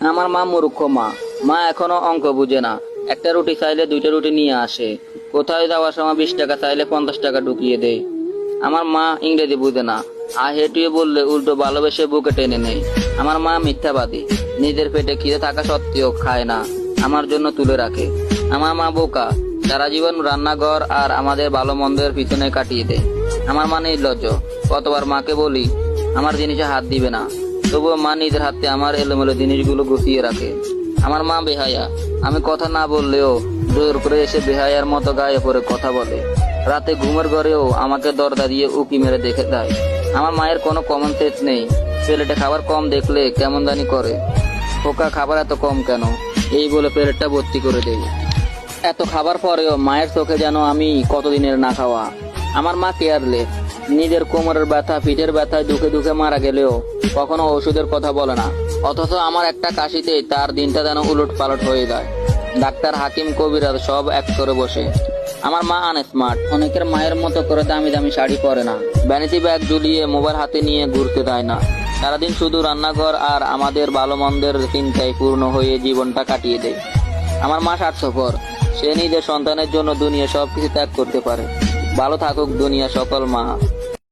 আমার মা মূর্খ মা। মা এখনো অঙ্ক বুঝে না। একটা রুটি চাইলে দুইটা রুটি নিয়ে আসে। কোথায় যাওয়ার সময় 20 টাকা চাইলে 50 টাকা ঢুকিয়ে দেয়। আমার মা ইংরেজি বুঝে না। হেঁটিয়ে বললে উল্টো ভালোবেসে বুকে টেনে নেয়। আমার মা মিথ্যাবাদী। নিজের পেটে খিদে থাকা সত্ত্বেও খায় না, আমার জন্য তুলে রাখে। আমার মা বোকা, সারা জীবন রান্নাঘর আর আমাদের ভালো মন্দের পিছনে কাটিয়ে দেয়। আমার মা নির্লজ্জ। কতবার মাকে বলি আমার জিনিসে হাত দিবে না, তবুও মা নিজের হাতে আমার এলোমেলো জিনিসগুলো গুছিয়ে রাখে। আমার মা বেহায়া। আমি কথা না বললেও জোর করে এসে বেহায়ার মতো গায়ে পড়ে কথা বলে। রাতে ঘুমের ঘরেও আমাকে দরজা দিয়ে উকি মেরে দেখে দেয়। আমার মায়ের কোনো কমন সেন্স নেই। প্লেটে খাবার কম দেখলে কেমন জানি করে। খোকা, খাবার এত কম কেন? এই বলে প্লেটটা ভর্তি করে দেয়। এত খাবার পরেও মায়ের চোখে যেন আমি কতদিনের না খাওয়া। আমার মা কেয়ারলেস। নিজের কোমরের ব্যথা, পিঠের ব্যথায় দুঃখে দুঃখে মারা গেলেও কখনো ওষুধের কথা বলে না। অথচ আমার একটা কাশিতেই তার দিনটা যেন উলট পালট হয়ে যায়। ডাক্তার, হাকিম, কবিরাজ সব এক করে বসে। আমার মা আনস্মার্ট। অনেকের মায়ের মতো করে দামি দামি শাড়ি পরে না, ভ্যানিটি ব্যাগ ঝুলিয়ে মোবাইল হাতে নিয়ে ঘুরতে দেয় না। সারাদিন শুধু রান্নাঘর আর আমাদের ভালো মন্দের চিন্তায় পূর্ণ হয়ে জীবনটা কাটিয়ে দেয়। আমার মা স্বার্থপর। সে নিজের সন্তানের জন্য দুনিয়া সবকিছু ত্যাগ করতে পারে। ভালো থাকুক দুনিয়া সকল মা।